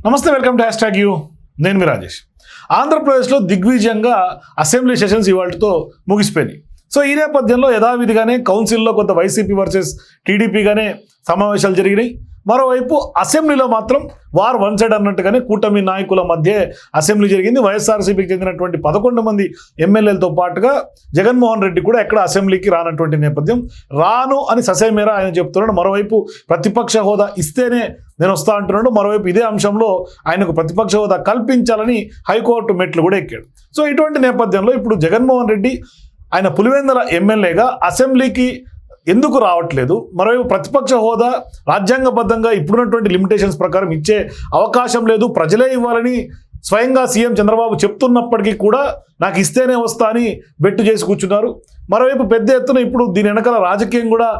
నమస్తే, welcome to #you. నేను మీ రాజేష్. ఆంధ్రప్రదేశ్లో దిగ్విజయంగా అసెంబ్లీ సెషన్స్ ఇవాళతో ముగిసిపోయినాయి. సో ఈ నేపథ్యంలో యథావిధిగానే కౌన్సిల్లో కొంత వైసీపీ వర్సెస్ టీడీపీగానే సమావేశాలు జరిగినాయి. మరోవైపు అసెంబ్లీలో మాత్రం వార్ వన్ సైడ్ అన్నట్టుగానే కూటమి నాయకుల మధ్య అసెంబ్లీ జరిగింది. వైఎస్ఆర్సీపీకి చెందినటువంటి 11 మంది ఎమ్మెల్యేలతో పాటుగా జగన్మోహన్ రెడ్డి కూడా ఎక్కడ అసెంబ్లీకి రానటువంటి నేపథ్యం. రాను అని ససేమేరా ఆయన చెప్తున్నాడు. మరోవైపు ప్రతిపక్ష హోదా ఇస్తేనే నేను వస్తా అంటున్నాడు. మరోవైపు ఇదే అంశంలో ఆయనకు ప్రతిపక్ష హోదా కల్పించాలని హైకోర్టు మెట్లు కూడా ఎక్కాడు. సో ఇటువంటి నేపథ్యంలో ఇప్పుడు జగన్మోహన్ రెడ్డి ఆయన పులివెందుల ఎమ్మెల్యేగా అసెంబ్లీకి ఎందుకు రావట్లేదు, మరోవైపు ప్రతిపక్ష హోదా రాజ్యాంగబద్ధంగా ఇప్పుడున్నటువంటి లిమిటేషన్స్ ప్రకారం ఇచ్చే అవకాశం లేదు, ప్రజలే ఇవ్వాలని స్వయంగా సీఎం చంద్రబాబు చెప్తున్నప్పటికీ కూడా నాకు ఇస్తేనే వస్తా అని బెట్టు చేసి కూర్చున్నారు. మరోవైపు పెద్ద ఎత్తున ఇప్పుడు దీని వెనకాల రాజకీయం కూడా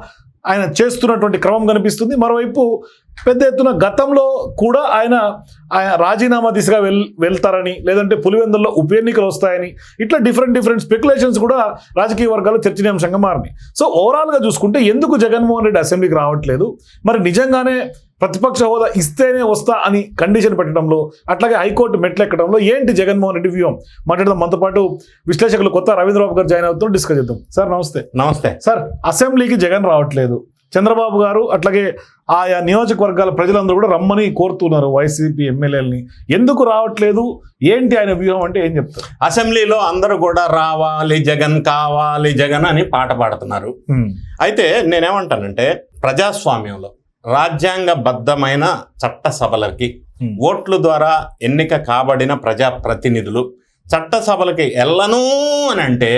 ఆయన చేస్తున్నటువంటి క్రమం కనిపిస్తుంది. మరోవైపు పెద్ద ఎత్తున గతంలో కూడా ఆయన రాజీనామా దిశగా వెళ్తారని, లేదంటే పులివెందుల్లో ఉప ఎన్నికలు వస్తాయని, ఇట్లా డిఫరెంట్ స్పెక్యులేషన్స్ కూడా రాజకీయ వర్గాలు చర్చనీయాంశంగా మారినాయి. సో ఓవరాల్గా చూసుకుంటే ఎందుకు జగన్మోహన్ రెడ్డి అసెంబ్లీకి రావట్లేదు, మరి నిజంగానే ప్రతిపక్ష హోదా ఇస్తేనే వస్తా అని కండిషన్ పెట్టడంలో, అట్లాగే హైకోర్టు మెట్లెక్కడంలో ఏంటి జగన్మోహన్ రెడ్డి వ్యూహం మాట్లాడదాం. మనతో పాటు విశ్లేషకులు కొత్త రవీంద్రబాబు గారు జాయిన్ అవుతాం, డిస్కస్ చేద్దాం. సార్ నమస్తే. నమస్తే సార్, అసెంబ్లీకి జగన్ రావట్లేదు, చంద్రబాబు గారు అట్లాగే ఆయా నియోజకవర్గాల ప్రజలందరూ కూడా రమ్మని కోరుతున్నారు వైసీపీ ఎమ్మెల్యేలని. ఎందుకు రావట్లేదు, ఏంటి ఆయన వ్యూహం అంటే ఏం చెప్తారు? అసెంబ్లీలో అందరూ కూడా రావాలి జగన్, కావాలి జగన్ అని పాట పాడుతున్నారు. అయితే నేనేమంటానంటే, ప్రజాస్వామ్యంలో రాజ్యాంగబద్ధమైన చట్టసభలకి ఓట్ల ద్వారా ఎన్నిక కాబడిన ప్రజాప్రతినిధులు చట్టసభలకి వెళ్ళను అని అంటే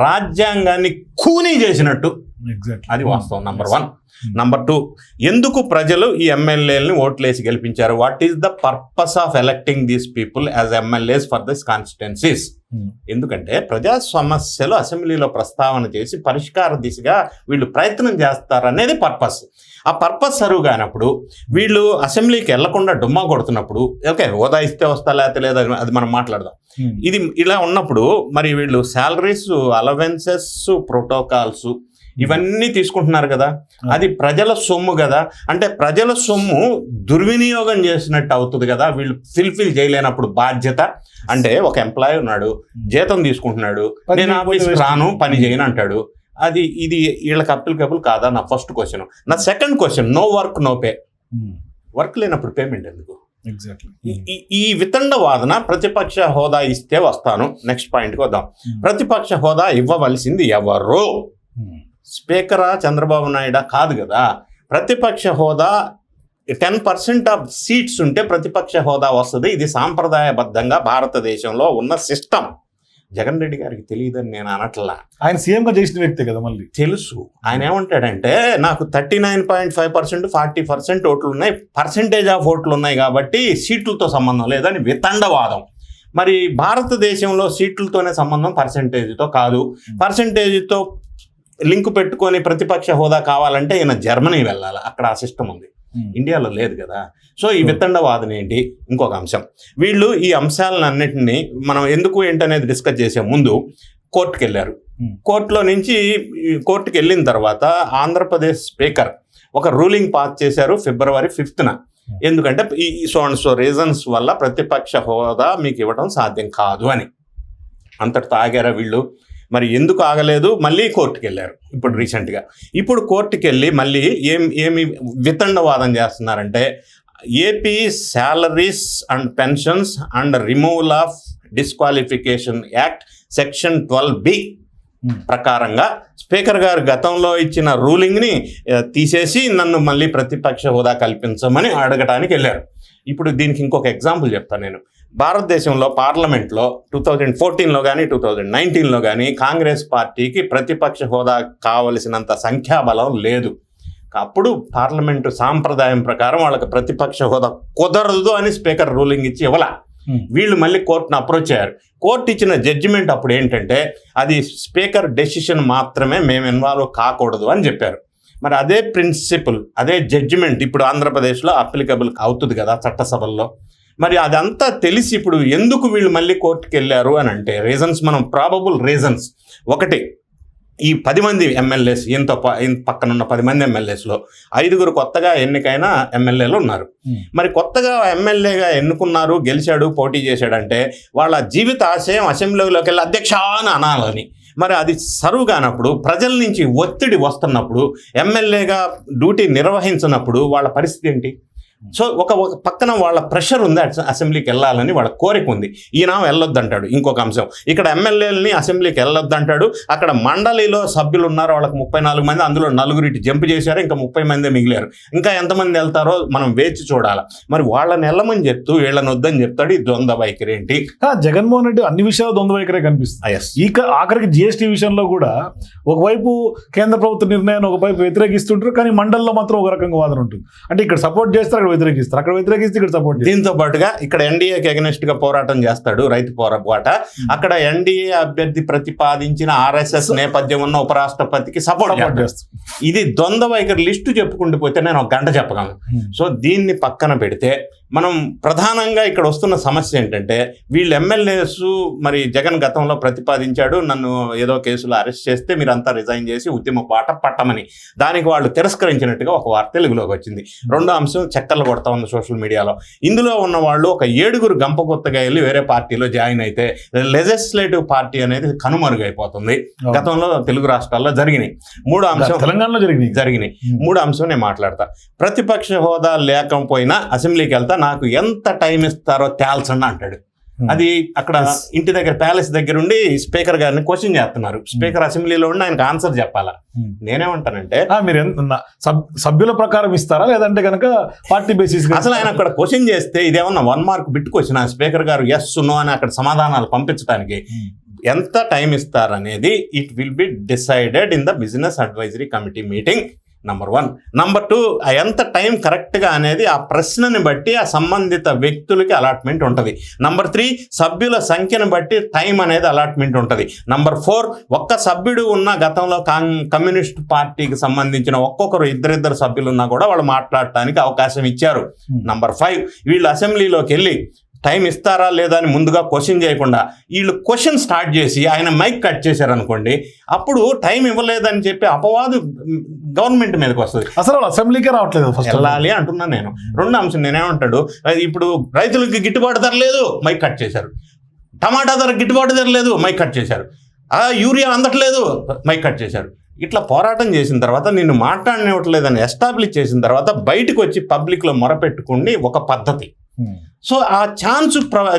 రాజ్యాంగాన్ని ఖూనీ చేసినట్టు. అది వాస్తవం. నంబర్ 1. నంబర్ 2, ఎందుకు ప్రజలు ఈ ఎమ్మెల్యేలని ఓట్లేసి గెలిపించారు? What is the purpose of electing these people as MLAs for this constituencies? ఎందుకంటే ప్రజా సమస్యలు అసెంబ్లీలో ప్రస్తావన చేసి పరిష్కార దిశగా వీళ్ళు ప్రయత్నం చేస్తారనేది పర్పస్. ఆ పర్పస్ సర్వ్ కానప్పుడు వీళ్ళు అసెంబ్లీకి వెళ్లకుండా డుమ్మా కొడుతున్నప్పుడు, ఓకే హోదా ఇస్తే వస్తా లేకపోతే లేదా అది మనం మాట్లాడదాం. ఇది ఇలా ఉన్నప్పుడు మరి వీళ్ళు శాలరీస్, అలవెన్సెస్, ప్రోటోకాల్స్ ఇవన్నీ తీసుకుంటున్నారు కదా, అది ప్రజల సొమ్ము కదా. అంటే ప్రజల సొమ్ము దుర్వినియోగం చేసినట్టు అవుతుంది కదా వీళ్ళు ఫిల్ఫిల్ చేయలేనప్పుడు బాధ్యత. అంటే ఒక ఎంప్లాయీ ఉన్నాడు, జీతం తీసుకుంటున్నాడు, నేను ఆఫీస్కి రాను, పని చేయను అంటాడు. ఇది వీళ్ళకి అప్లికబుల్ కాదా? నా ఫస్ట్ క్వశ్చన్. నా second question, no work no pay. Work లేనప్పుడు పేమెంట్ ఎందుకు? ఈ వితండ వాదన. ప్రతిపక్ష హోదా ఇస్తే వస్తాను. నెక్స్ట్ పాయింట్కి వద్దాం. ప్రతిపక్ష హోదా ఇవ్వవలసింది ఎవరు? స్పీకరా చంద్రబాబు నాయుడు కాదు కదా. ప్రతిపక్ష హోదా 10% ఆఫ్ సీట్స్ ఉంటే ప్రతిపక్ష హోదా వస్తుంది. ఇది సాంప్రదాయబద్ధంగా భారతదేశంలో ఉన్న సిస్టమ్. జగన్ రెడ్డి గారికి తెలియదని నేను అనట్లా. ఆయన సీఎంగా చేసిన వ్యక్తే కదా. మళ్ళీ తెలుసు. ఆయన ఏమంటాడంటే, నాకు 39.5%, 40% ఓట్లు ఉన్నాయి, పర్సెంటేజ్ ఆఫ్ ఓట్లు ఉన్నాయి కాబట్టి సీట్లతో సంబంధం లేదని వితండవాదం. మరి భారతదేశంలో సీట్లతోనే సంబంధం, పర్సెంటేజ్తో కాదు. పర్సెంటేజ్తో లింక్ పెట్టుకొని ప్రతిపక్ష హోదా కావాలంటే ఈయన జర్మనీ వెళ్ళాలి, అక్కడ ఆ సిస్టమ్ ఉంది. ఇండియాలో లేదు కదా. సో ఈ వితండవాదన ఏంటి? ఇంకొక అంశం. వీళ్ళు ఈ అంశాలన్నింటినీ మనం ఎందుకు ఏంటనేది డిస్కస్ చేసే ముందు కోర్టుకు వెళ్ళారు. కోర్టులో నుంచి కోర్టుకు వెళ్ళిన తర్వాత ఆంధ్రప్రదేశ్ స్పీకర్ ఒక రూలింగ్ పాస్ చేశారు February 5th. ఎందుకంటే ఈ సో రీజన్స్ వల్ల ప్రతిపక్ష హోదా మీకు ఇవ్వడం సాధ్యం కాదు అని. అంతటితో ఆగారా వీళ్ళు? మరి ఎందుకు ఆగలేదు? మళ్ళీ కోర్టుకు వెళ్ళారు ఇప్పుడు రీసెంట్గా. ఇప్పుడు కోర్టుకు వెళ్ళి మళ్ళీ ఏమి వితండవాదం చేస్తున్నారంటే, AP salaries and pensions and removal of disqualification act section 12B ప్రకారంగా స్పీకర్ గారు గతంలో ఇచ్చిన రూలింగ్ని తీసేసి నన్ను మళ్ళీ ప్రతిపక్ష హోదా కల్పించమని అడగటానికి వెళ్ళారు. ఇప్పుడు దీనికి ఇంకొక ఎగ్జాంపుల్ చెప్తాను నేను. భారతదేశంలో పార్లమెంట్లో 2014లో కానీ 2019లో కానీ కాంగ్రెస్ పార్టీకి ప్రతిపక్ష హోదా కావలసినంత సంఖ్యాబలం లేదు. అప్పుడు పార్లమెంటు సాంప్రదాయం ప్రకారం వాళ్ళకి ప్రతిపక్ష హోదా కుదరదు అని స్పీకర్ రూలింగ్ ఇచ్చి ఇవ్వాల. వీళ్ళు మళ్ళీ కోర్టును అప్రోచ్ అయ్యారు. కోర్టు ఇచ్చిన జడ్జిమెంట్ అప్పుడు ఏంటంటే, అది స్పీకర్ డెసిషన్ మాత్రమే, మేము ఇన్వాల్వ్ కాకూడదు అని చెప్పారు. మరి అదే ప్రిన్సిపల్, అదే జడ్జిమెంట్ ఇప్పుడు ఆంధ్రప్రదేశ్లో అప్లికబుల్ అవుతుంది కదా చట్టసభల్లో. మరి అదంతా తెలిసి ఇప్పుడు ఎందుకు వీళ్ళు మళ్ళీ కోర్టుకు వెళ్ళారు అని అంటే, రీజన్స్ మనం ప్రాబబుల్ రీజన్స్. ఒకటి, ఈ 10 మంది ఎమ్మెల్యేస్ ఈయన పక్కనున్న 10 మంది ఎమ్మెల్యేస్లో 5 కొత్తగా ఎన్నికైన ఎమ్మెల్యేలు ఉన్నారు. మరి కొత్తగా ఎమ్మెల్యేగా ఎన్నుకున్నారు, గెలిచాడు, పోటీ చేశాడంటే వాళ్ళ జీవిత ఆశయం అసెంబ్లీలోకి వెళ్ళి అధ్యక్ష అని అనాలని. మరి అది సర్వ్ కానప్పుడు, ప్రజల నుంచి ఒత్తిడి వస్తున్నప్పుడు, ఎమ్మెల్యేగా డ్యూటీ నిర్వహించినప్పుడు వాళ్ళ పరిస్థితి ఏంటి? సో ఒక పక్కన వాళ్ళ ప్రెషర్ ఉంది, అసెంబ్లీకి వెళ్ళాలని వాళ్ళ కోరిక ఉంది. ఈయన వెళ్ళొద్దంటాడు. ఇంకొక అంశం, ఇక్కడ ఎమ్మెల్యేలని అసెంబ్లీకి వెళ్ళొద్దంటాడు. అక్కడ మండలిలో సభ్యులు ఉన్నారు, వాళ్ళకి 34 మంది, అందులో 4 జంప్ చేశారు, ఇంకా 30 మంది మిగిలారు. ఇంకా ఎంతమంది వెళ్తారో మనం వేచి చూడాలి. మరి వాళ్ళని వెళ్ళమని చెప్తూ వీళ్ళని వద్దని చెప్తాడు. ఈ ద్వంద్వ వైఖరి ఏంటి? జగన్మోహన్ రెడ్డి అన్ని విషయాలు ద్వంద్వ వైఖరే కనిపిస్తుంది. ఆఖరికి జిఎస్టీ విషయంలో కూడా ఒకవైపు కేంద్ర ప్రభుత్వ నిర్ణయాన్ని ఒకవైపు వ్యతిరేకిస్తుంటారు, కానీ మండలిలో మాత్రం ఒక రకంగా వాదన ఉంటుంది. అంటే ఇక్కడ సపోర్ట్ చేస్తారు, వ్యతిరేకిస్తారు, అక్కడ వ్యతిరేకిస్తే ఇక్కడ సపోర్ట్. దీంతో పాటుగా ఇక్కడ ఎన్డీఏకి అగెనిస్ట్ గా పోరాటం చేస్తాడు, రైతు పోరాట. అక్కడ ఎన్డీఏ అభ్యర్థి ప్రతిపాదించిన ఆర్ఎస్ఎస్ నేపథ్యం ఉన్న ఉపరాష్ట్రపతికి సపోర్ట్ చేస్తాడు. ఇది ద్వంద్వ వైఖరి లిస్టు చెప్పుకుంటూ పోతే నేను 1 గంట చెప్పగలను. సో దీన్ని పక్కన పెడితే మనం ప్రధానంగా ఇక్కడ వస్తున్న సమస్య ఏంటంటే, వీళ్ళు ఎమ్మెల్యేస్ మరి జగన్ గతంలో ప్రతిపాదించాడు, నన్ను ఏదో కేసులో అరెస్ట్ చేస్తే మీరంతా రిజైన్ చేసి ఉద్యమ బాట పట్టమని. దానికి వాళ్ళు తిరస్కరించినట్టుగా ఒక వార్త తెలుగులోకి వచ్చింది. రెండో అంశం చక్కర్లు కొడతా ఉంది సోషల్ మీడియాలో. ఇందులో ఉన్న వాళ్ళు ఒక 7 గంప కొత్తగా వెళ్ళి వేరే పార్టీలో జాయిన్ అయితే లెజిస్లేటివ్ పార్టీ అనేది కనుమరుగైపోతుంది. గతంలో తెలుగు రాష్ట్రాల్లో జరిగినాయి. 3వ అంశం తెలంగాణలో జరిగినాయి. 3వ అంశం నేను మాట్లాడతా. ప్రతిపక్ష హోదా లేకపోయినా అసెంబ్లీకి వెళ్తా, నాకు ఎంత టైం ఇస్తారో తేల్చండి అంటాడు. అది అక్కడ ఇంటి దగ్గర ప్యాలెస్ దగ్గర ఉండి స్పీకర్ గారిని క్వశ్చన్ చేస్తున్నారు. స్పీకర్ అసెంబ్లీలో ఉండి ఆయనకు ఆన్సర్ చెప్పాలా. నేనేమంటానంటే, మీరు సభ్యుల ప్రకారం ఇస్తారా లేదంటే కనుక పార్టీ బేసిస్? అసలు ఆయన అక్కడ క్వశ్చన్ చేస్తే ఇదేమన్నా 1 మార్క్ బిట్ క్వశ్చన్, స్పీకర్ గారు ఎస్ నో అని అక్కడ సమాధానాలు పంపించడానికి. ఎంత టైం ఇస్తారనేది it will be decided in the business advisory committee meeting. Number 1. Number 2, ఎంత టైం కరెక్ట్గా అనేది ఆ ప్రశ్నని బట్టి ఆ సంబంధిత వ్యక్తులకి అలాట్మెంట్ ఉంటుంది. నంబర్ 3, సభ్యుల సంఖ్యను బట్టి టైం అనేది అలాట్మెంట్ ఉంటుంది. నంబర్ 4, ఒక్క సభ్యుడు ఉన్న గతంలో కమ్యూనిస్ట్ పార్టీకి సంబంధించిన ఒక్కొక్కరు 2 సభ్యులు ఉన్నా కూడా వాళ్ళు మాట్లాడటానికి అవకాశం ఇచ్చారు. నంబర్ 5, వీళ్ళు అసెంబ్లీలోకి వెళ్ళి టైం ఇస్తారా లేదా అని ముందుగా క్వశ్చన్ చేయకుండా వీళ్ళు క్వశ్చన్ స్టార్ట్ చేసి ఆయన మైక్ కట్ చేశారనుకోండి, అప్పుడు టైం ఇవ్వలేదని చెప్పి అపవాదు గవర్నమెంట్ మీదకి వస్తుంది. అసలు అసెంబ్లీకే రావట్లేదు, వెళ్ళాలి అంటున్నాను నేను. 2వ అంశం నేనేమంటాడు, ఇప్పుడు రైతులకి గిట్టుబాటు ధర లేదు, మైక్ కట్ చేశారు. టమాటా ధర గిట్టుబాటు ధర లేదు, మైక్ కట్ చేశారు. యూరియా అందట్లేదు, మైక్ కట్ చేశారు. ఇట్లా పోరాటం చేసిన తర్వాత నిన్ను మాట్లాడనివ్వట్లేదని ఎస్టాబ్లిష్ చేసిన తర్వాత బయటకు వచ్చి పబ్లిక్లో మొరపెట్టుకుని ఒక పద్ధతి. సో ఆ ఛాన్స్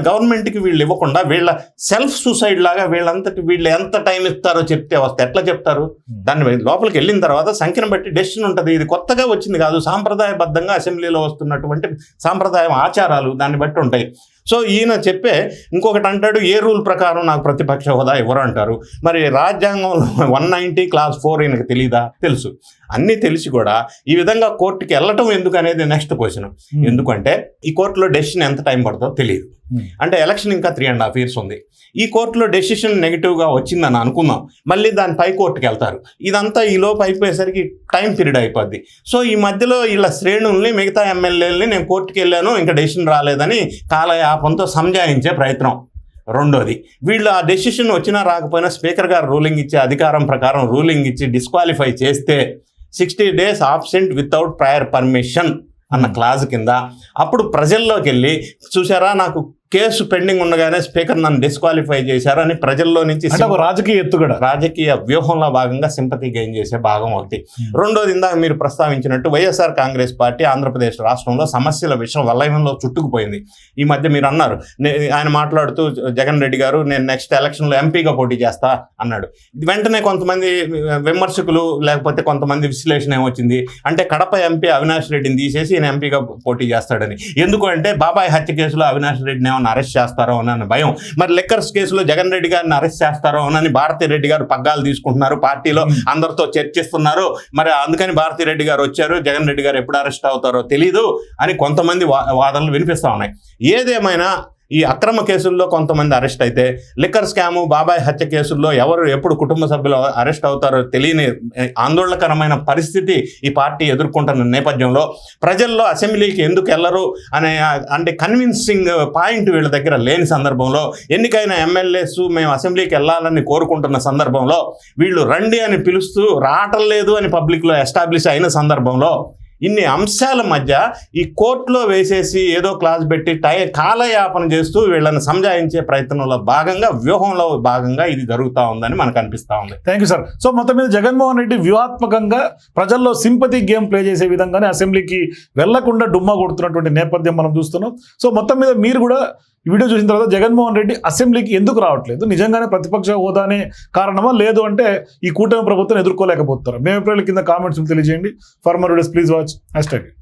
గవర్నమెంట్కి వీళ్ళు ఇవ్వకుండా వీళ్ళ సెల్ఫ్ సూసైడ్ లాగా వీళ్ళు ఎంత టైం ఇస్తారో చెప్తే వస్తే ఎట్లా చెప్తారు? దాన్ని లోపలికి వెళ్ళిన తర్వాత సంఖ్యను బట్టి డెసిషన్ ఉంటుంది. ఇది కొత్తగా వచ్చింది కాదు, సాంప్రదాయబద్ధంగా అసెంబ్లీలో వస్తున్నటువంటి సాంప్రదాయం, ఆచారాలు దాన్ని బట్టి ఉంటాయి. సో ఈయన చెప్పే ఇంకొకటి అంటాడు, ఏ రూల్ ప్రకారం నాకు ప్రతిపక్ష హోదా ఎవరు అంటారు. మరి రాజ్యాంగంలో 190 క్లాస్ 4 ఈయనకు తెలీదా? తెలుసు. అన్నీ తెలిసి కూడా ఈ విధంగా కోర్టుకి వెళ్ళటం ఎందుకు అనేది నెక్స్ట్ క్వశ్చన్. ఎందుకంటే ఈ కోర్టులో డెసిషన్ ఎంత టైం పడుతుందో తెలియదు. అంటే ఎలక్షన్ ఇంకా 3.5 years ఉంది. ఈ కోర్టులో డెసిషన్ నెగిటివ్గా వచ్చిందని అనుకుందాం, మళ్ళీ దాని పై కోర్టుకి వెళ్తారు. ఇదంతా ఈ లోపు అయిపోయేసరికి టైం పీరియడ్ అయిపోద్ది. సో ఈ మధ్యలో వీళ్ళ శ్రేణుల్ని, మిగతా ఎమ్మెల్యేలని నేను కోర్టుకి వెళ్ళాను ఇంకా డెసిషన్ రాలేదని కాలయాపంతో సంజాయించే ప్రయత్నం. 2వది, వీళ్ళు ఆ డెసిషన్ వచ్చినా రాకపోయినా స్పీకర్ గారు రూలింగ్ ఇచ్చే అధికారం ప్రకారం రూలింగ్ ఇచ్చి డిస్క్వాలిఫై చేస్తే 60 days absent without prior permission అన్న క్లాజ్ కింద అప్పుడు ప్రజల్లోకి వెళ్ళి, చూసారా నాకు కేసు పెండింగ్ ఉండగానే స్పీకర్ నన్ను డిస్క్వాలిఫై చేశారని ప్రజల్లో నుంచి రాజకీయ ఎత్తుగడ, రాజకీయ వ్యూహంలో భాగంగా సింపతి గెయిన్ చేసే భాగం ఒకటి. 2వది, ఇందాక మీరు ప్రస్తావించినట్టు వైఎస్ఆర్ కాంగ్రెస్ పార్టీ ఆంధ్రప్రదేశ్ రాష్ట్రంలో సమస్యల విషయం వలయంలో చుట్టుకుపోయింది. ఈ మధ్య మీరు అన్నారు, ఆయన మాట్లాడుతూ జగన్ రెడ్డి గారు నేను నెక్స్ట్ ఎలక్షన్లో ఎంపీగా పోటీ చేస్తా అన్నాడు. వెంటనే కొంతమంది విమర్శకులు లేకపోతే కొంతమంది విశ్లేషణ ఏమొచ్చింది అంటే, కడప ఎంపీ అవినాష్ రెడ్డిని తీసేసి ఈయన ఎంపీగా పోటీ చేస్తాడని. ఎందుకు అంటే బాబాయ్ హత్య కేసులో అవినాష్ రెడ్డిని అరెస్ట్ చేస్తారో అని భయం. మరి లిక్కర్స్ కేసులో జగన్ రెడ్డి గారిని అరెస్ట్ చేస్తారో అని భారతీ రెడ్డి గారు పగ్గాలు తీసుకుంటున్నారు, పార్టీలో అందరితో చర్చిస్తున్నారు. మరి అందుకని భారతీ రెడ్డి గారు వచ్చారు, జగన్ రెడ్డి గారు ఎప్పుడు అరెస్ట్ అవుతారో తెలీదు అని కొంతమంది వాదనలు వినిపిస్తూ ఉన్నాయి. ఏదేమైనా ఈ అక్రమ కేసుల్లో కొంతమంది అరెస్ట్ అయితే, లిక్కర్ స్కాము, బాబాయ్ హత్య కేసుల్లో ఎవరు ఎప్పుడు కుటుంబ సభ్యులు అరెస్ట్ అవుతారో తెలియని ఆందోళనకరమైన పరిస్థితి ఈ పార్టీ ఎదుర్కొంటున్న నేపథ్యంలో ప్రజల్లో అసెంబ్లీకి ఎందుకు వెళ్ళరు అనే అంటే కన్విన్సింగ్ పాయింట్ వీళ్ళ దగ్గర లేని సందర్భంలో, ఎన్నికైన ఎమ్మెల్యేస్ మేము అసెంబ్లీకి వెళ్ళాలని కోరుకుంటున్న సందర్భంలో వీళ్ళు రండి అని పిలుస్తూ రావటం లేదు అని పబ్లిక్లో ఎస్టాబ్లిష్ అయిన సందర్భంలో ఇన్ని అంశాల మధ్య ఈ కోర్టులో వేసేసి ఏదో క్లాస్ పెట్టి కాలయాపన చేస్తూ వీళ్ళని సంజాయించే ప్రయత్నంలో భాగంగా, వ్యూహంలో భాగంగా ఇది జరుగుతూ ఉందని మనకు అనిపిస్తూ ఉంది. Thank you sir. సో మొత్తం మీద జగన్మోహన్ రెడ్డి వ్యూహాత్మకంగా ప్రజల్లో సింపతి గేమ్ ప్లే చేసే విధంగానే అసెంబ్లీకి వెళ్లకుండా డుమ్మా కొడుతున్నటువంటి నేపథ్యం మనం చూస్తున్నాం. సో మొత్తం మీద మీరు కూడా ఈ వీడియో చూసిన తర్వాత జగన్మోహన్ రెడ్డి అసెంబ్లీకి ఎందుకు రావట్లేదు, నిజంగానే ప్రతిపక్ష హోదానే కారణమా, లేదు అంటే ఈ కూటమి ప్రభుత్వం ఎదుర్కోలేకపోతారు? మేము ఏప్రిల్ కింద కామెంట్స్ తెలియజేయండి. For more videos please watch #.